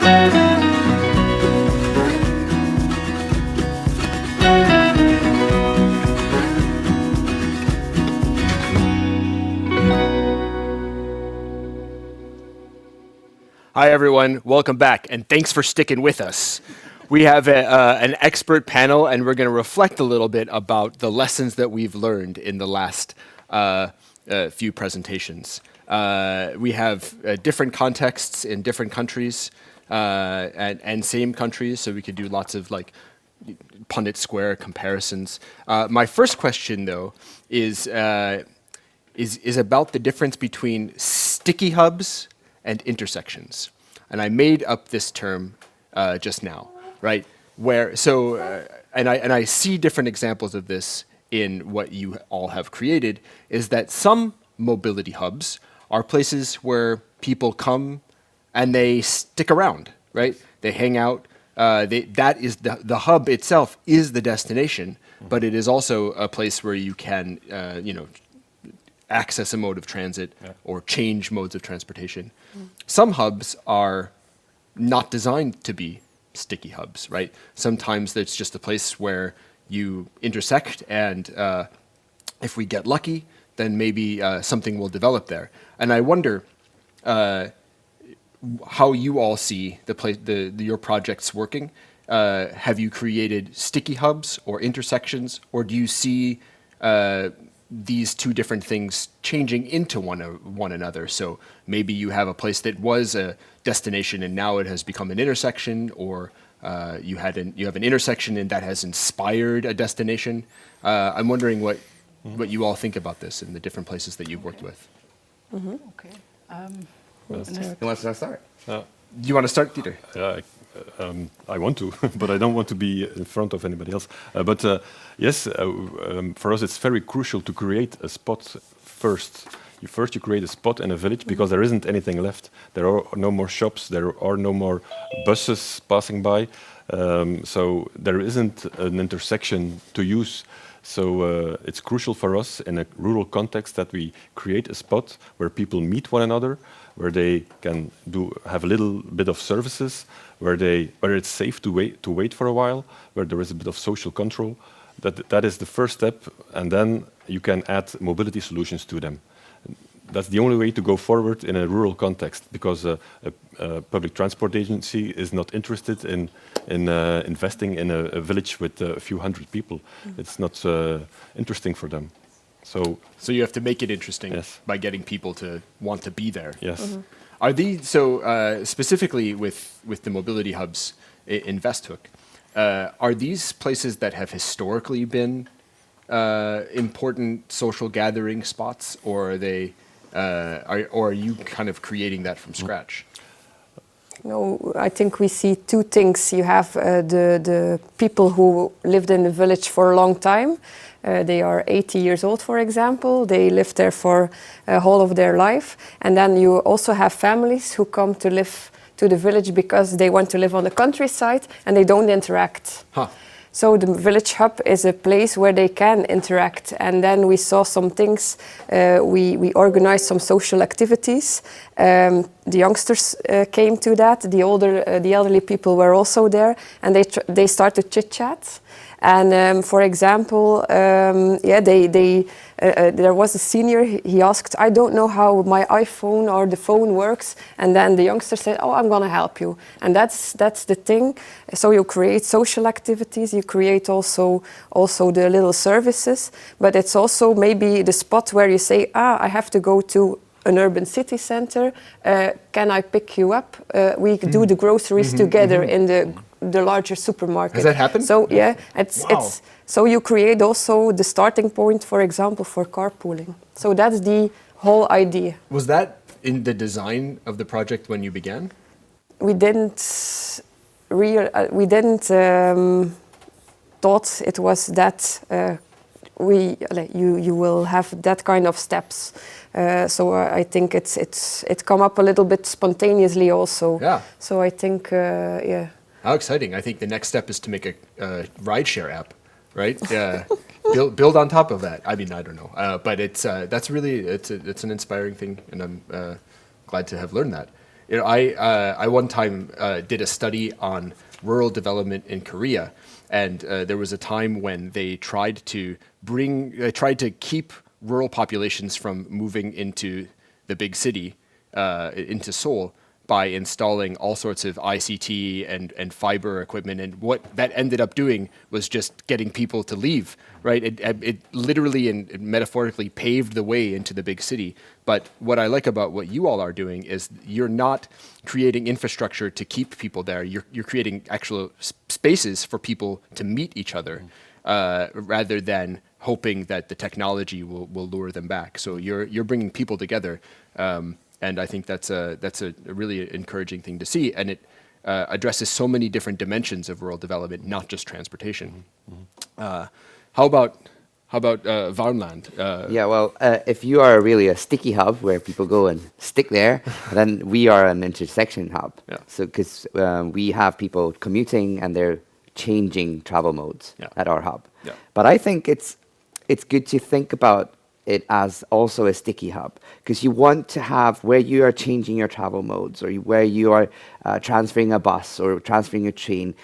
Hi, everyone. Welcome back, and thanks for sticking with us. We have an expert panel, and we're going to reflect a little bit about the lessons that we've learned in the last few presentations. We have different contexts in different countries and same countries, so we could do lots of like Punnett Square comparisons. My first question, though, is about the difference between sticky hubs and intersections. And I made up this term just now, right? And I see different examples of this in what you all have created, is that some mobility hubs are places where people come and they stick around, right? They hang out. That is the hub itself is the destination, but it is also a place where you can, access a mode of transit or change modes of transportation. Some hubs are not designed to be sticky hubs, right? Sometimes it's just a place where you intersect, and if we get lucky, then maybe something will develop there. And I wonder how you all see your projects working. Have you created sticky hubs or intersections, or do you see these two different things changing into one another? So maybe you have a place that was a destination and now it has become an intersection, or you have an intersection and that has inspired a destination. I'm wondering what you all think about this in the different places that you've worked with. Okay. Who wants to start? Do you want to start, Dieter? I want to, but I don't want to be in front of anybody else. Yes, for us it's very crucial to create a spot first. You create a spot in a village because there isn't anything left. There are no more shops, there are no more buses passing by, so there isn't an intersection to use. So it's crucial for us in a rural context that we create a spot where people meet one another, where they can have a little bit of services, where it's safe to wait for a while, where there is a bit of social control. That is the first step, and then you can add mobility solutions to them. That's the only way to go forward in a rural context, because a public transport agency is not interested in investing in a village with a few hundred people. It's not interesting for them. So you have to make it interesting by getting people to want to be there. Yes. Are these specifically with the mobility hubs in Westhoek? Are these places that have historically been important social gathering spots, or are they? Or are you kind of creating that from scratch? No, I think we see two things. You have the people who lived in the village for a long time. They are 80 years old, for example. They lived there for whole of their life. And then you also have families who come to live to the village because they want to live on the countryside and they don't interact. So the village hub is a place where they can interact. And then we saw some things. We organized some social activities. The youngsters came to that. The elderly people were also there, and they started chit-chat. And for example, there was a senior. He asked, "I don't know how my iPhone or the phone works." And then the youngster said, "Oh, I'm going to help you." And that's the thing. So you create social activities. You create also the little services. But it's also maybe the spot where you say, I have to go to an urban city center. Can I pick you up? We do the groceries together in the larger supermarket. Has that happened? So yeah, it's so you create also the starting point, for example, for carpooling. So that's the whole idea. Was that in the design of the project when you began? We didn't thought it was that you will have that kind of steps. So I think it come up a little bit spontaneously also. Yeah. So I think How exciting! I think the next step is to make a rideshare app, right? Build on top of that. I mean, I don't know, but it's an inspiring thing, and I'm glad to have learned that. I one time did a study on rural development in Korea, and there was a time when they tried to keep rural populations from moving into the big city, into Seoul, by installing all sorts of ICT and fiber equipment. And what that ended up doing was just getting people to leave, right? It literally and metaphorically paved the way into the big city. But what I like about what you all are doing is you're not creating infrastructure to keep people there. You're creating actual spaces for people to meet each other, rather than hoping that the technology will lure them back. So you're bringing people together. And I think that's a really encouraging thing to see, and it addresses so many different dimensions of rural development, not just transportation. How about Värmland? Yeah, well, if you are really a sticky hub where people go and stick there, then we are an intersection hub. Yeah. So because we have people commuting and they're changing travel modes at our hub. Yeah. But I think it's good to think about it as also a sticky hub, because you want to have where you are changing your travel modes, or where you are transferring a bus or transferring a train.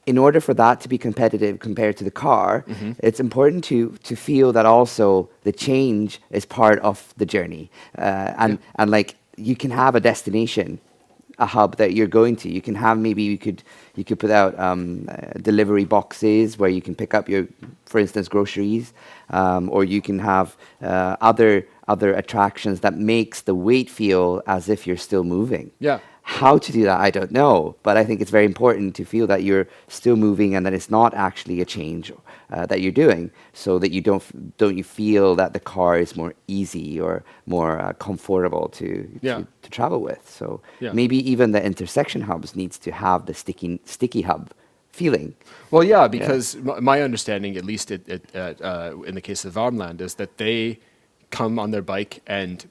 In order for that to be competitive compared to the car, it's important to feel that also the change is part of the journey, and like you can have a destination, a hub that you're going to. You can have, maybe you could put out delivery boxes where you can pick up your, for instance, groceries, or you can have other attractions that makes the wait feel as if you're still moving. Yeah. How to do that, I don't know, but I think it's very important to feel that you're still moving and that it's not actually a change that you're doing, so that you don't you feel that the car is more easy or more comfortable to travel with. So maybe even the intersection hubs needs to have the sticky hub feeling. Well, yeah, because my understanding, at least in the case of Värmland, is that they come on their bike and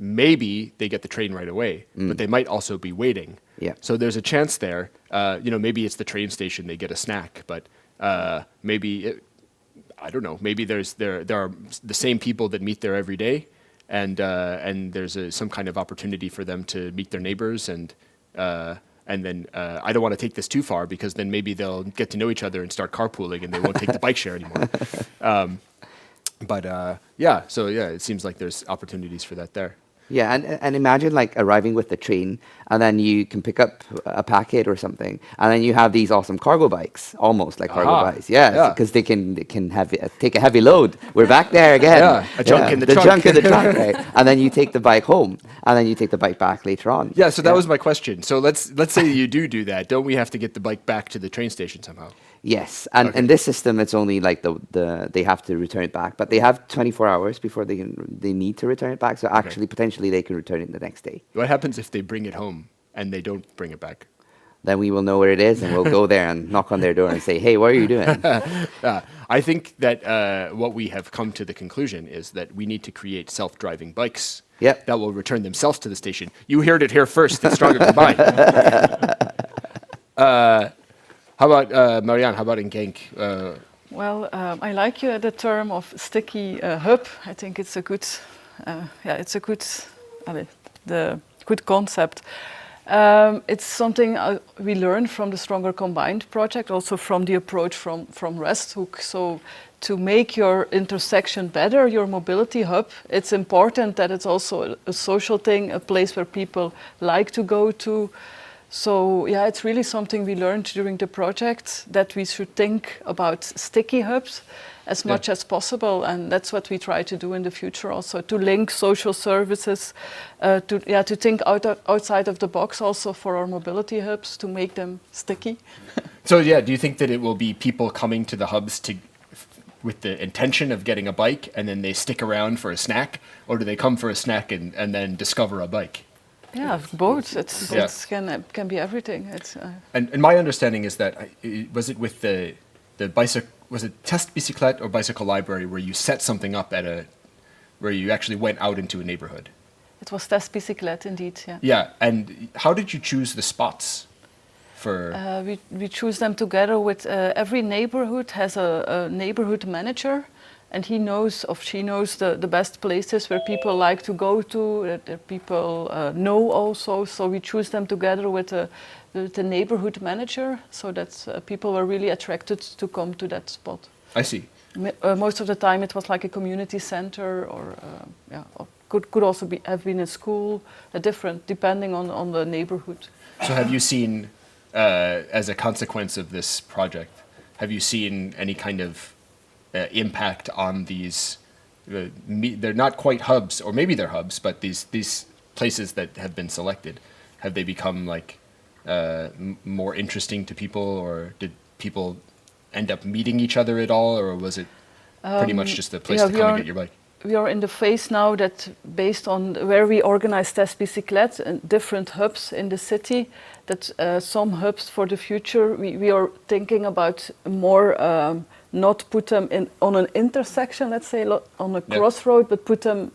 maybe they get the train right away, but they might also be waiting. Yeah. So there's a chance there. Maybe it's the train station, they get a snack, but I don't know. Maybe there are the same people that meet there every day, and there's some kind of opportunity for them to meet their neighbors, and then I don't want to take this too far, because then maybe they'll get to know each other and start carpooling, and they won't take the bike share anymore. So it seems like there's opportunities for that there. Yeah, and imagine like arriving with the train, and then you can pick up a packet or something, and then you have these awesome cargo bikes, almost like cargo bikes. Yeah, because they can take a heavy load. We're back there again. Yeah, a junk in the trunk. Junk in the trunk, right? And then you take the bike home, and then you take the bike back later on. Yeah, so that was my question. So let's say you do that. Don't we have to get the bike back to the train station somehow? Yes, and in this system, it's only like they have to return it back, but they have 24 hours before they need to return it back. So actually, potentially, they can return it the next day. What happens if they bring it home and they don't bring it back? Then we will know where it is, and we'll go there and knock on their door and say, "Hey, what are you doing?" I think that what we have come to the conclusion is that we need to create self-driving bikes that will return themselves to the station. You heard it here first. It's Stronger Combined. How about Marjan? How about in Genk? I like the term of sticky hub. I think it's a good, good concept. It's something we learned from the Stronger Combined project, also from the approach from Westhoek. So to make your intersection better, your mobility hub, it's important that it's also a social thing, a place where people like to go to. So it's really something we learned during the project, that we should think about sticky hubs as much as possible, and that's what we try to do in the future also, to link social services, to think outside of the box also for our mobility hubs, to make them sticky. So do you think that it will be people coming to the hubs with the intention of getting a bike, and then they stick around for a snack, or do they come for a snack and then discover a bike? Yeah, both. It can be everything. And my understanding is that was it with the bicycle? Was it Test Bicyclette or Bicycle Library where you set something up where you actually went out into a neighborhood? It was Test Bicyclette, indeed. Yeah. Yeah, and how did you choose the spots for? We choose them together with every neighborhood has a neighborhood manager. and he knows or she knows the best places where people like to go to, that people know also. So we choose them together with the neighborhood manager, so that people were really attracted to come to that spot. I see. Most of the time it was like a community center, or or could also have been a school, different depending on the neighborhood. So have you seen, as a consequence of this project, have you seen any kind of impact on these? They're not quite hubs, or maybe they're hubs, but these places that have been selected, have they become like more interesting to people, or did people end up meeting each other at all, or was it pretty much just a place to come and get your bike? We are in the phase now that, based on where we organize Test Bicyclette and different hubs in the city, that some hubs for the future, we are thinking about more, not put them on an intersection, let's say, on a crossroad, but put them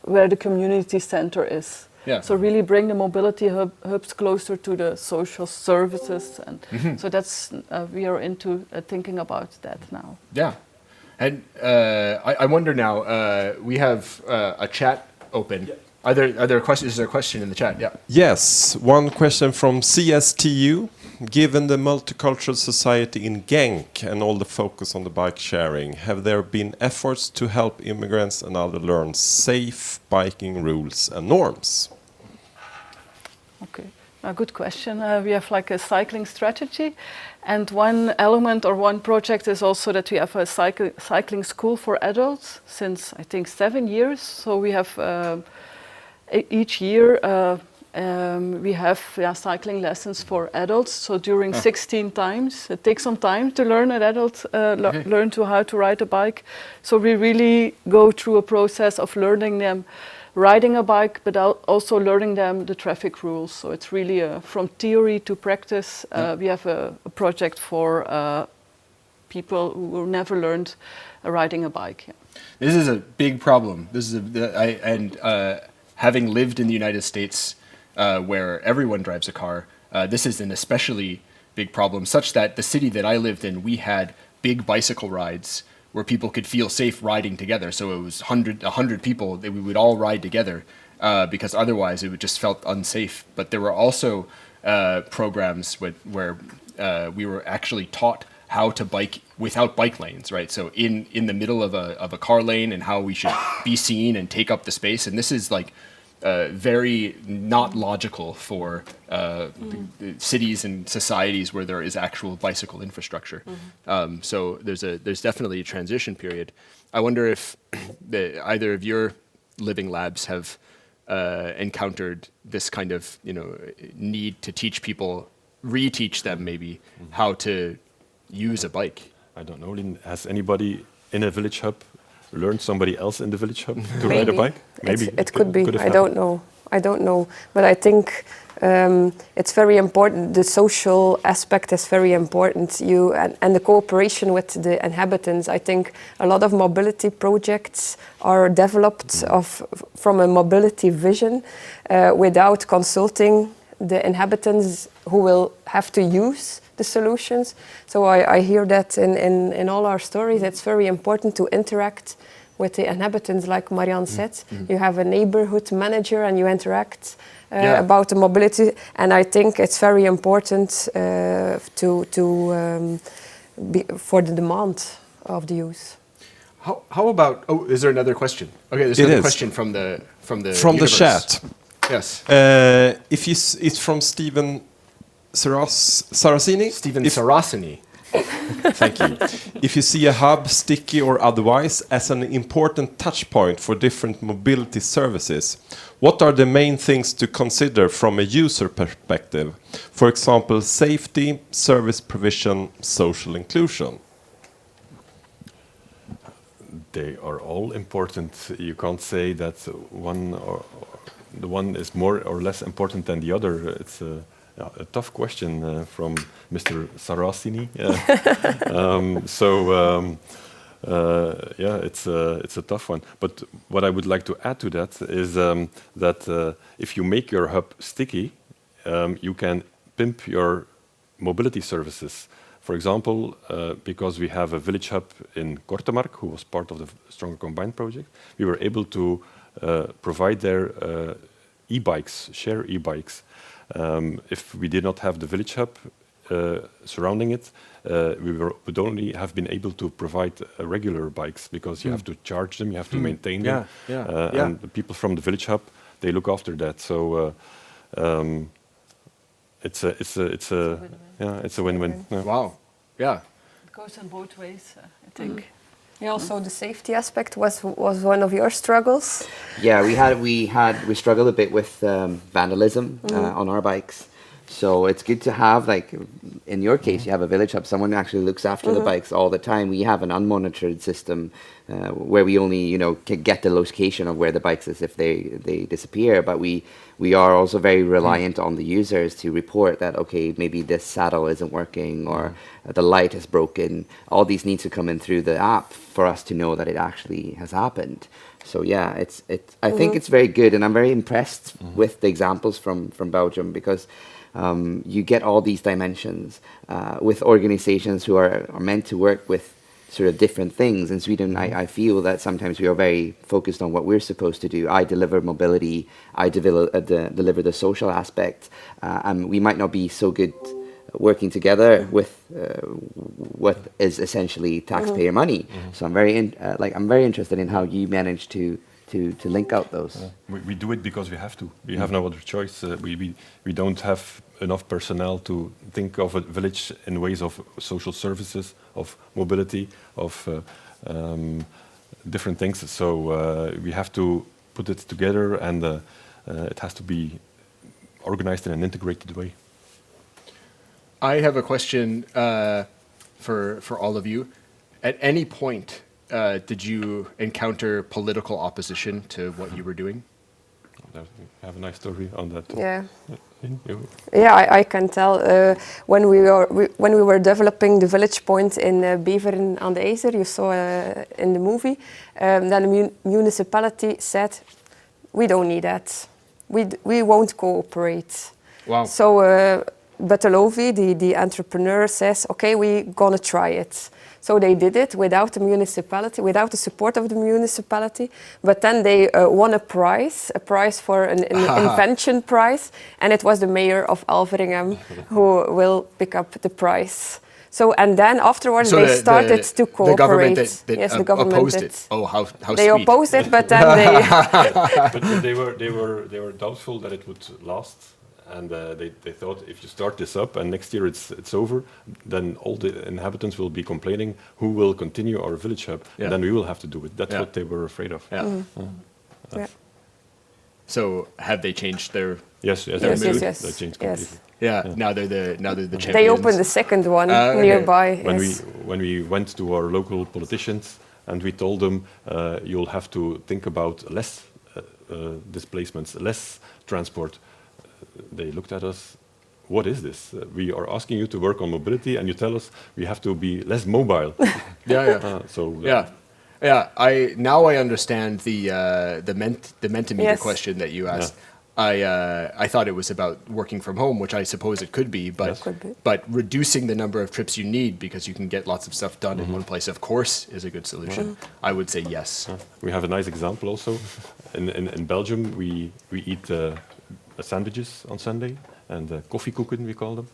where the community center is. Yeah. So really bring the mobility hubs closer to the social services, and so that's we are into thinking about that now. Yeah, and I wonder now. We have a chat open. Are there questions? Is there a question in the chat? Yeah. Yes, one question from CSTU. Given the multicultural society in Genk and all the focus on the bike sharing, have there been efforts to help immigrants and others learn safe biking rules and norms? Okay, a good question. We have like a cycling strategy, and one element or one project is also that we have a cycling school for adults since, I think, 7 years. So we have each year we have cycling lessons for adults. So during 16 times, it takes some time to learn an adult learn to how to ride a bike. So we really go through a process of learning them riding a bike, but also learning them the traffic rules. So it's really from theory to practice. We have a project for people who never learned riding a bike. Yeah. This is a big problem. This is having lived in the United States, where everyone drives a car, this is an especially big problem, such that the city that I lived in, we had big bicycle rides where people could feel safe riding together. So it was 100 people that we would all ride together, because otherwise it would just felt unsafe. But there were also programs where we were actually taught how to bike without bike lanes, right? So in the middle of a car lane, and how we should be seen and take up the space. And this is like very not logical for cities and societies where there is actual bicycle infrastructure. So there's definitely a transition period. I wonder if either of your living labs have encountered this kind of need to teach people, reteach them maybe how to use a bike. I don't know, Lien, has anybody in a village hub learned somebody else in the village hub to ride a bike? Maybe it could be. I don't know. But I think it's very important. The social aspect is very important. And the cooperation with the inhabitants. I think a lot of mobility projects are developed from a mobility vision without consulting the inhabitants who will have to use the solutions. So I hear that in all our stories. It's very important to interact with the inhabitants, like Marjan said. You have a neighborhood manager and you interact about the mobility. And I think it's very important for the demand of the use. How about? Oh, is there another question? Okay, there's another question from the chat. Yes. It's from Stephen Saracini. Saracini. Thank you. If you see a hub, sticky or otherwise, as an important touch point for different mobility services, what are the main things to consider from a user perspective? For example, safety, service provision, social inclusion. They are all important. You can't say that the one is more or less important than the other. It's a tough question from Mr. Saracini. It's a tough one. But what I would like to add to that is that if you make your hub sticky, you can pimp your mobility services. For example, because we have a village hub in Kortemark, who was part of the Stronger Combined project, we were able to provide their e-bikes, share e-bikes. If we did not have the village hub surrounding it, we would only have been able to provide regular bikes, because you have to charge them, you have to maintain them, and the people from the village hub, they look after that. So it's a win-win. Yeah. Wow. Yeah. It goes in both ways, I think. Yeah, also the safety aspect was one of your struggles. Yeah, we struggled a bit with vandalism on our bikes. So it's good to have, like in your case, you have a village hub. Someone actually looks after the bikes all the time. We have an unmonitored system where we only, can get the location of where the bikes is if they disappear. But we are also very reliant on the users to report that, okay, maybe this saddle isn't working or the light is broken. All these need to come in through the app for us to know that it actually has happened. So yeah, I think it's very good, and I'm very impressed with the examples from Belgium, because you get all these dimensions with organizations who are meant to work with sort of different things. In Sweden, I feel that sometimes we are very focused on what we're supposed to do. I deliver mobility, I deliver the social aspect, and we might not be so good working together with what is essentially taxpayer money. So I'm very interested in how you manage to link out those. We do it because we have to. We have no other choice. We don't have enough personnel to think of a village in ways of social services, of mobility, of different things. So we have to put it together, and it has to be organized in an integrated way. I have a question for all of you. At any point, did you encounter political opposition to what you were doing? I have a nice story on that. Yeah. Yeah, I can tell. When we were developing the village point in Beveren aan de IJzer, you saw in the movie, then the municipality said, "We don't need that. We won't cooperate." Wow. So Betelovi, the entrepreneur, says, "Okay, we're gonna try it." So they did it without the municipality, without the support of the municipality. But then they won a prize for an invention prize. And it was the mayor of Alveringham who will pick up the prize. So, and then afterwards So they started to cooperate. The government that yes, the government opposed did. it. Oh, how They sweet. opposed it, but then they... But they were doubtful that it would last. And they thought, if you start this up and next year it's over, then all the inhabitants will be complaining, who will continue our village hub? Yeah. And then we will have to do it. That's Yeah. what they were afraid of. Yeah. Yeah. So have they changed their? Yes, Yes, they yes, moved. yes. They changed Yes. completely. Yeah. Now they're the champions. They opened the second one Okay. nearby. When we went to our local politicians and we told them, you'll have to think about less displacements, less transport, they looked at us. What is this? We are asking you to work on mobility, and you tell us we have to be less mobile. Yeah. Yeah. I understand the Mentimeter Yes. question that you asked. I thought it was about working from home, which I suppose it could be, but Yes. Could be. but reducing the number of trips you need because you can get lots of stuff done in one place, of course, is a good solution. I would say yes. We have a nice example also. In Belgium, we eat sandwiches on Sunday, and koffiekoeken we call them.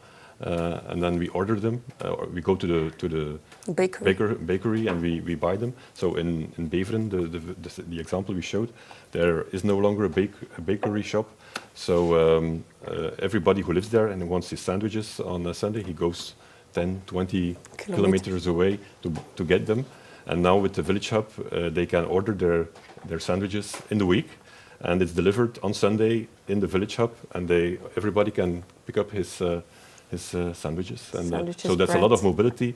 And then we order them, or we go to the bakery and we buy them. So in Beveren, the example we showed, there is no longer a bakery shop. So everybody who lives there and wants his sandwiches on a Sunday, he goes 10, 20 kilometers away to get them. And now with the village hub, they can order their sandwiches in the week, and it's delivered on Sunday in the village hub, and everybody can pick up his sandwiches. And so that's a lot of mobility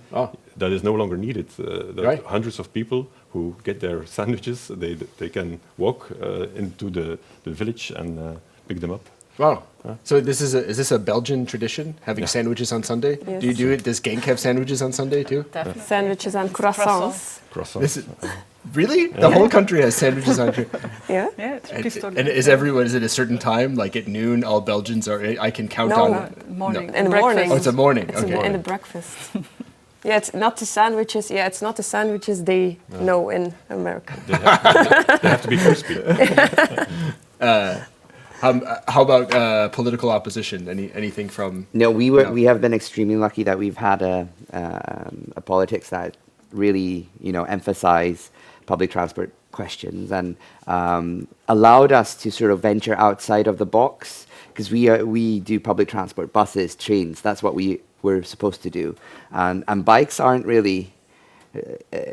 that is no longer needed. There are hundreds of people who get their sandwiches. They can walk into the village and pick them up. Wow. So is this a Belgian tradition, having sandwiches on Sunday? Yes. Do you do it? Does Genk have sandwiches on Sunday too? Definitely. Sandwiches and croissants. This is, really? The whole country has sandwiches on. Yeah? Yeah, it's pretty standard. And is everyone, is it a certain time, like at noon, all Belgians are, I can count No. on? Morning. In the morning. Oh, it's a morning. It's Okay. in the breakfast. Yeah, it's not the sandwiches. Yeah, it's not the sandwiches they know in America. They have to be crispy. How about political opposition? Anything from? No, we No. we have been extremely lucky that we've had a politics that really emphasize public transport questions and allowed us to sort of venture outside of the box, because we do public transport, buses, trains. That's what we're supposed to do, and bikes aren't really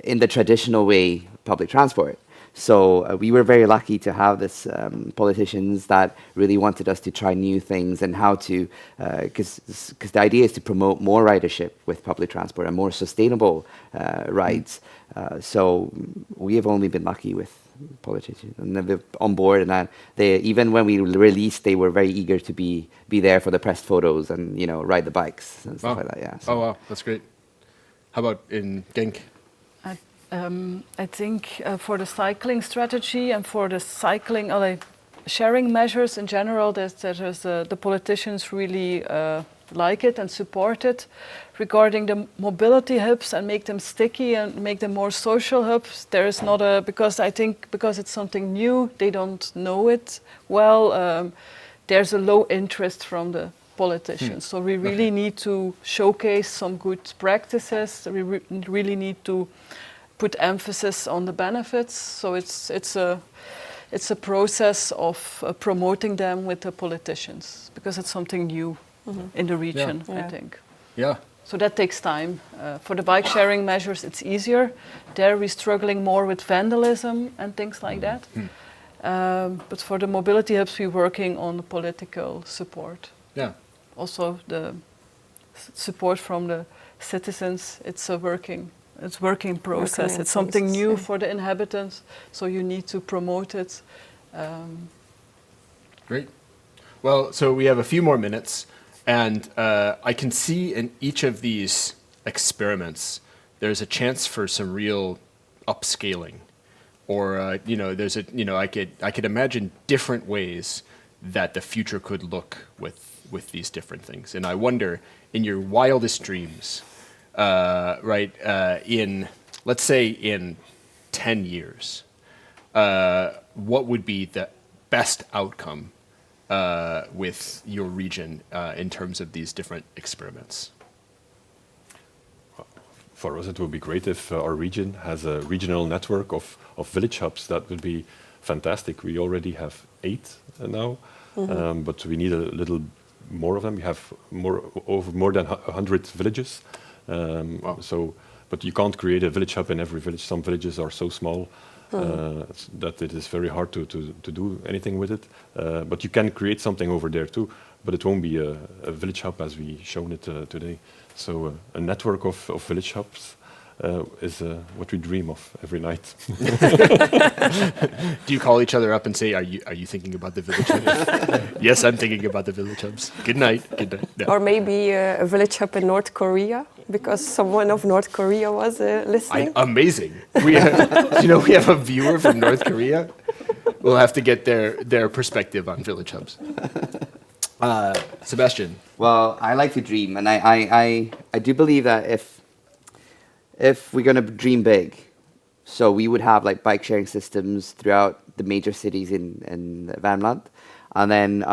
in the traditional way public transport. So we were very lucky to have this politicians that really wanted us to try new things and how to, because the idea is to promote more ridership with public transport and more sustainable rides. So we have only been lucky with politicians, and they're on board. And they, even when we released, they were very eager to be there for the press photos and ride the bikes and stuff like that. Yeah. So. Oh wow, that's great. How about in Genk? I think for the cycling strategy and for the cycling sharing measures in general, the politicians really like it and support it. Regarding the mobility hubs and make them sticky and make them more social hubs, there is not because it's something new, they don't know it well. There's a low interest from the politicians. So we really need to showcase some good practices. We really need to put emphasis on the benefits. So it's a process of promoting them with the politicians, because it's something new in the region, I think. Yeah. So that takes time. For the bike sharing measures, it's easier. There we're struggling more with vandalism and things like that. But for the mobility hubs, we're working on the political support. Yeah. Also the support from the citizens, it's a working process. It's something new for the inhabitants, so you need to promote it. Great. Well, so we have a few more minutes, and I can see in each of these experiments, there's a chance for some real upscaling, or there's I could imagine different ways that the future could look with these different things, and I wonder, in your wildest dreams, let's say in 10 years, what would be the best outcome with your region in terms of these different experiments? For us, it would be great if our region has a regional network of village hubs. That would be fantastic. We already have 8 now, but we need a little more of them. We have more than 100 villages. Wow. So, but you can't create a village hub in every village. Some villages are so small that it is very hard to do anything with it. But you can create something over there too. But it won't be a village hub as we shown it today. So a network of village hubs is what we dream of every night. Do you call each other up and say, "Are you thinking about the village hubs?" Yes, I'm thinking about the village hubs. Good night. Good night. No. Or maybe a village hub in North Korea, because someone of North Korea was listening. Amazing. We have a viewer from North Korea. We'll have to get their perspective on village hubs. Sebastian. Well, I like to dream, and I do believe that if we're going to dream big, so we would have like bike sharing systems throughout the major cities in Värmland, and then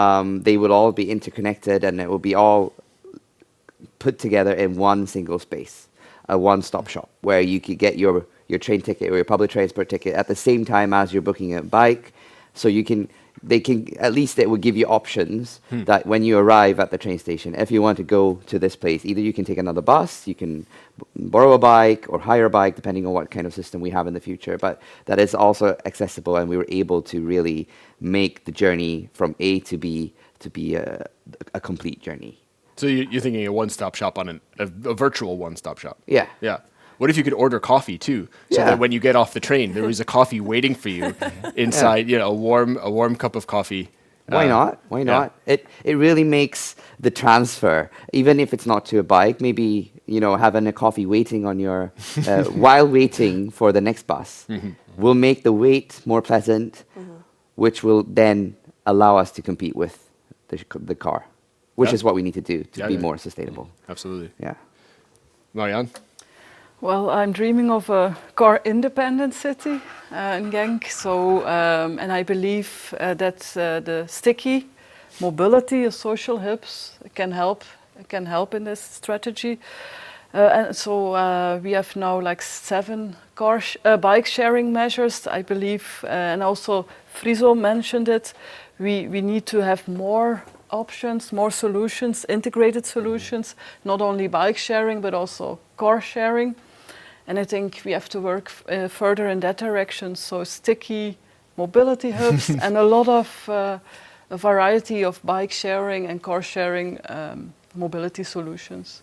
they would all be interconnected, and it will be all put together in one single space, a one-stop shop where you could get your train ticket or your public transport ticket at the same time as you're booking a bike. So at least it would give you options that when you arrive at the train station, if you want to go to this place, either you can take another bus, you can borrow a bike or hire a bike, depending on what kind of system we have in the future. But that is also accessible, and we were able to really make the journey from A to B to be a complete journey. So you're thinking a one-stop shop on a virtual one-stop shop? Yeah. Yeah. What if you could order coffee too, so that when you get off the train, there was a coffee waiting for you inside, a warm cup of coffee. Why not? Why not? It really makes the transfer, even if it's not to a bike, maybe having a coffee waiting on your while waiting for the next bus will make the wait more pleasant, which will then allow us to compete with the car, which is what we need to do to be more sustainable. Absolutely. Yeah. Marjan? Well, I'm dreaming of a car-independent city in Genk. So, and I believe that the sticky mobility of social hubs can help in this strategy. And so we have now like 7 bike sharing measures, I believe, and also Friso mentioned it. We need to have more options, more solutions, integrated solutions, not only bike sharing but also car sharing. And I think we have to work further in that direction. So sticky mobility hubs and a lot of a variety of bike sharing and car sharing mobility solutions.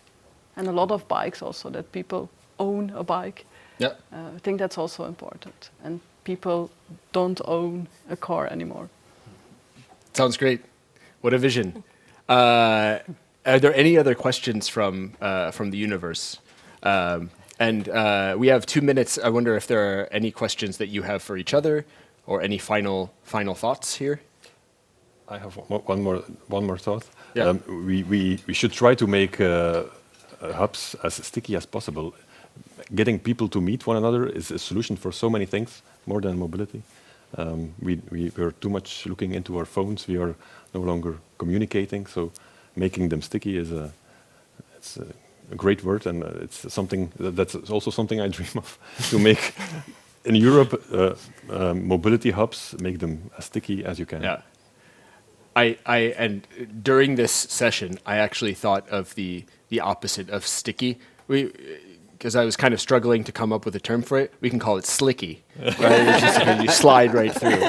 And a lot of bikes also, that people own a bike. Yeah. I think that's also important. And people don't own a car anymore. Sounds great. What a vision. Are there any other questions from the universe? And we have 2 minutes. I wonder if there are any questions that you have for each other, or any final thoughts here. I have one more thought. Yeah. We should try to make hubs as sticky as possible. Getting people to meet one another is a solution for so many things, more than mobility. We're too much looking into our phones. We are no longer communicating, so making them sticky is a great word, and it's something that's also something I dream of, to make in Europe mobility hubs, make them as sticky as you can. Yeah. And during this session, I actually thought of the opposite of sticky. Because I was kind of struggling to come up with a term for it, we can call it slicky. Right? It's just, you slide right through.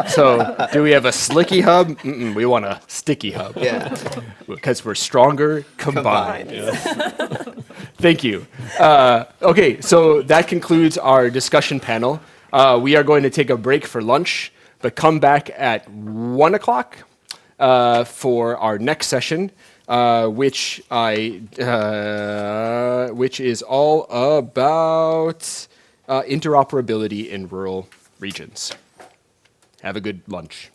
So, do we have a slicky hub? We want a sticky hub. Yeah. Because we're stronger combined. Yes. Thank you. Okay, so that concludes our discussion panel. We are going to take a break for lunch, but come back at 1 o'clock for our next session. Which is all about interoperability in rural regions. Have a good lunch.